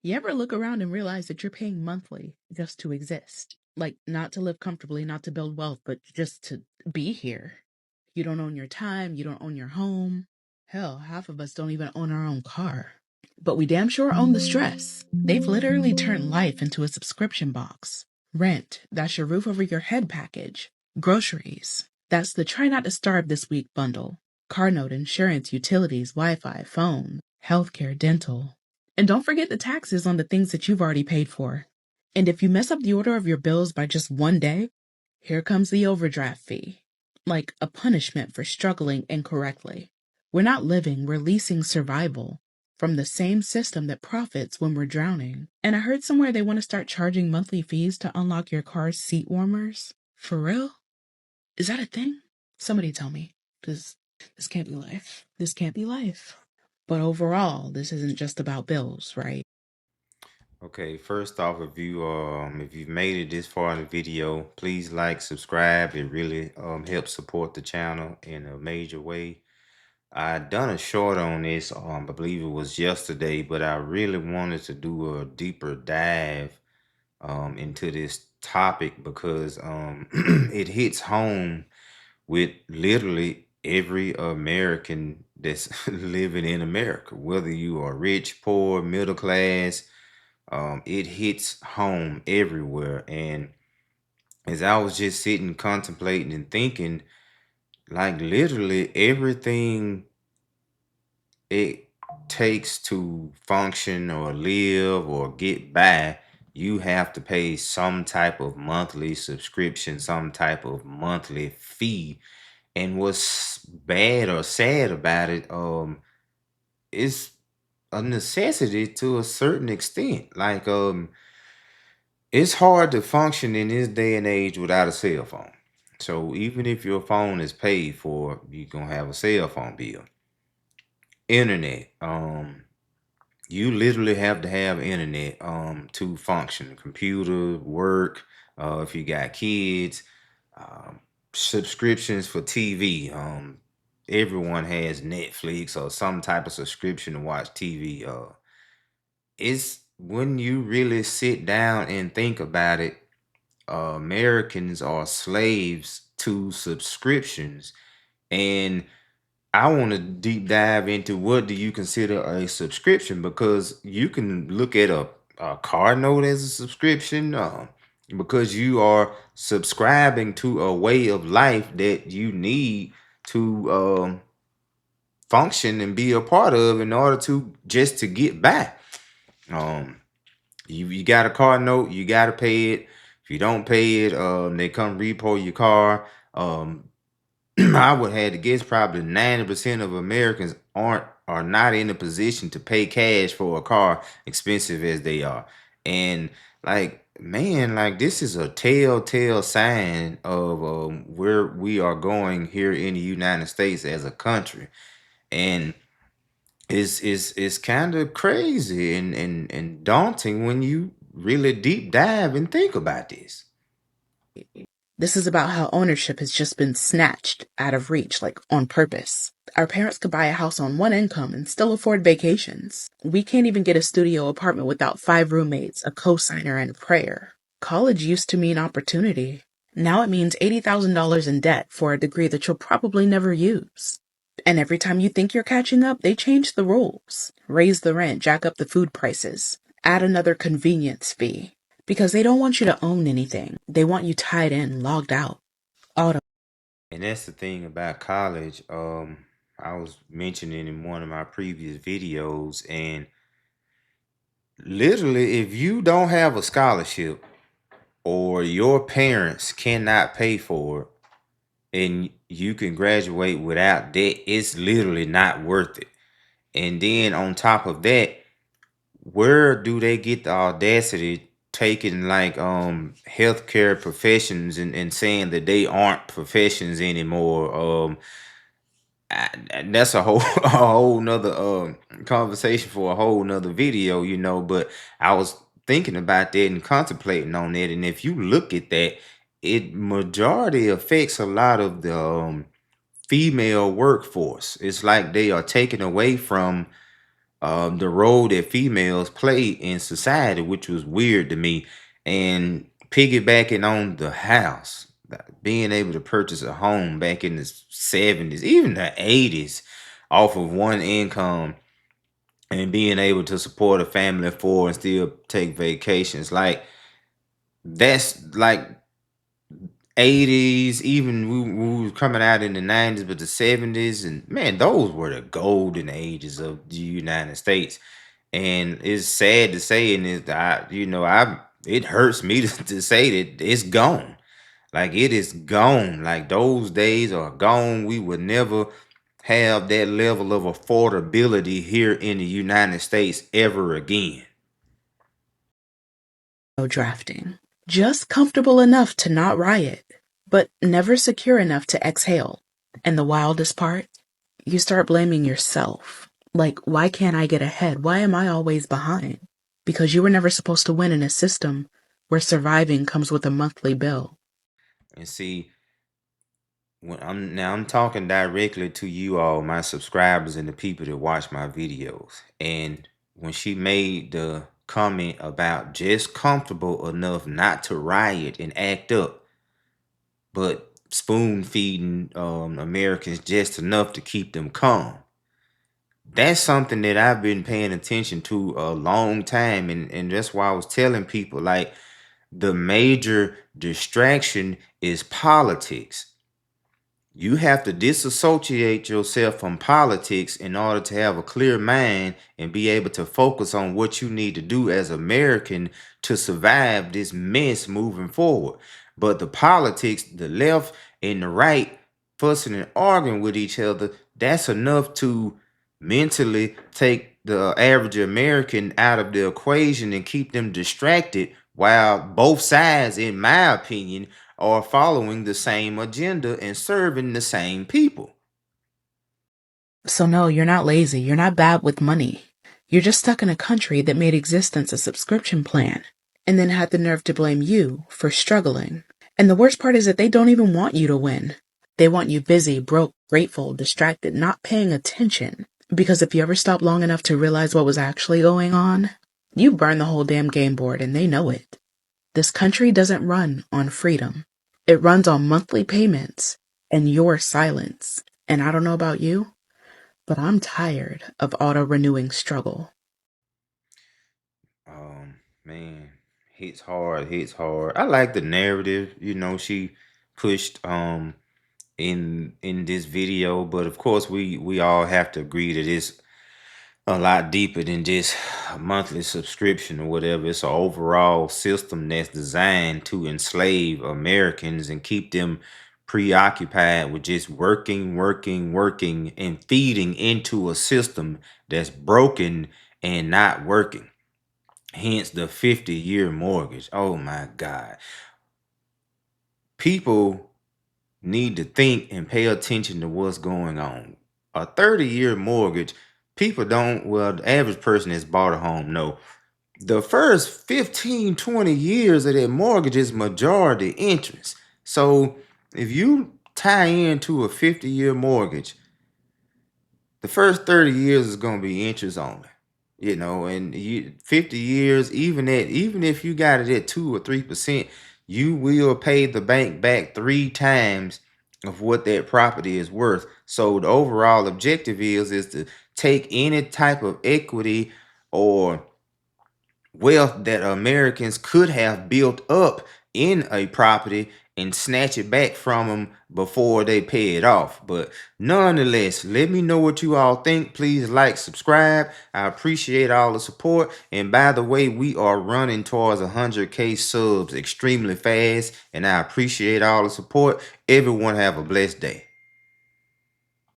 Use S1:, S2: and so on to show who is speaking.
S1: You ever look around and realize that you're paying monthly just to exist? Like, not to live comfortably, not to build wealth, but just to be here. You don't own your time, you don't own your home. Hell, half of us don't even own our own car. But we damn sure own the stress. They've literally turned life into a subscription box. Rent, that's your roof over your head package. Groceries, that's the try not to starve this week bundle. Car note, insurance, utilities, Wi-Fi, phone, healthcare, dental. And don't forget the taxes on the things that you've already paid for. And if you mess up the order of your bills by just one day, here comes the overdraft fee. Like a punishment for struggling incorrectly. We're not living, we're leasing survival from the same system that profits when we're drowning. And I heard somewhere they want to start charging monthly fees to unlock your car's seat warmers. For real? Is that a thing? Somebody tell me. Because this can't be life. This can't be life. But overall, this isn't just about bills, right?
S2: Okay, first off, if you've made it this far in the video, please like, subscribe. It really helps support the channel in a major way. I done a short on this, I believe it was yesterday, but I really wanted to do a deeper dive into this topic because it hits home with literally every American that's living in America, whether you are rich, poor, middle class. It hits home everywhere. And as I was just sitting contemplating and thinking, like literally everything it takes to function or live or get by, you have to pay some type of monthly subscription, some type of monthly fee. And what's bad or sad about it, is a necessity to a certain extent. Like, it's hard to function in this day and age without a cell phone. So even if your phone is paid for, you're gonna have a cell phone bill. Internet. You literally have to have internet to function. Computer, work, if you got kids, um, subscriptions for TV. Everyone has Netflix or some type of subscription to watch TV. It's when you really sit down and think about it, Americans are slaves to subscriptions. And I want to deep dive into what do you consider a subscription, because you can look at a car note as a subscription, because you are subscribing to a way of life that you need to function and be a part of in order to just to get by. Um, you got a car note, you got to pay it. If you don't pay it, they come repo your car. I would have to guess probably 90% of Americans are not in a position to pay cash for a car, expensive as they are. And like, man, like this is a telltale sign of where we are going here in the United States as a country. And it's kind of crazy and daunting when you really deep dive and think about this.
S1: This is about how ownership has just been snatched out of reach, like on purpose. Our parents could buy a house on one income and still afford vacations. We can't even get a studio apartment without 5 roommates, a cosigner, and a prayer. College used to mean opportunity. Now it means $80,000 in debt for a degree that you'll probably never use. And every time you think you're catching up, they change the rules. Raise the rent, jack up the food prices, add another convenience fee. Because they don't want you to own anything. They want you tied in, logged out. Auto.
S2: And that's the thing about college. I was mentioning in one of my previous videos, and literally, if you don't have a scholarship or your parents cannot pay for it, and you can graduate without debt, it's literally not worth it. And then on top of that, where do they get the audacity taking like healthcare professions and saying that they aren't professions anymore? And that's a whole a whole nother conversation for a whole nother video, but I was thinking about that and contemplating on that. And if you look at that, it majority affects a lot of the female workforce. It's like they are taken away from the role that females play in society, which was weird to me. And piggybacking on the house, being able to purchase a home back in the 70s, even the 80s, off of one income, and being able to support a family of four and still take vacations, like that's like 80s, even we were coming out in the 90s, but the 70s, and man, those were the golden ages of the United States. And it's sad to say, and it hurts me to say that it's gone. Like it is gone. Like those days are gone. We would never have that level of affordability here in the United States ever again.
S1: No drafting. Just comfortable enough to not riot, but never secure enough to exhale. And the wildest part? You start blaming yourself. Like, why can't I get ahead? Why am I always behind? Because you were never supposed to win in a system where surviving comes with a monthly bill.
S2: And see, I'm talking directly to you all, my subscribers and the people that watch my videos. And when she made the comment about just comfortable enough not to riot and act up, but spoon feeding Americans just enough to keep them calm. That's something that I've been paying attention to a long time, and that's why I was telling people, like, the major distraction is politics. You have to disassociate yourself from politics in order to have a clear mind and be able to focus on what you need to do as American to survive this mess moving forward. But the politics, the left and the right, fussing and arguing with each other, that's enough to mentally take the average American out of the equation and keep them distracted, while both sides, in my opinion, are following the same agenda and serving the same people.
S1: So, no, you're not lazy. You're not bad with money. You're just stuck in a country that made existence a subscription plan and then had the nerve to blame you for struggling. And the worst part is that they don't even want you to win. They want you busy, broke, grateful, distracted, not paying attention. Because if you ever stop long enough to realize what was actually going on, you burn the whole damn game board and they know it. This country doesn't run on freedom. It runs on monthly payments and your silence. And I don't know about you, but I'm tired of auto-renewing struggle.
S2: Man, hits hard, hits hard. I like the narrative, she pushed in this video, but of course we all have to agree that it's a lot deeper than just a monthly subscription or whatever. It's an overall system that's designed to enslave Americans and keep them preoccupied with just working, working, working, and feeding into a system that's broken and not working. Hence the 50-year mortgage. Oh my God. People need to think and pay attention to what's going on. A 30-year mortgage, people don't, well, the average person that's bought a home, no. The first 15, 20 years of that mortgage is majority interest. So if you tie into a 50-year mortgage, the first 30 years is going to be interest only. And 50 years, even if you got it at 2 or 3%, you will pay the bank back 3 times of what that property is worth. So the overall objective is to take any type of equity or wealth that Americans could have built up in a property and snatch it back from them before they pay it off. But nonetheless, let me know what you all think. Please like, subscribe. I appreciate all the support. And by the way, we are running towards 100K subs extremely fast, and I appreciate all the support. Everyone have a blessed day.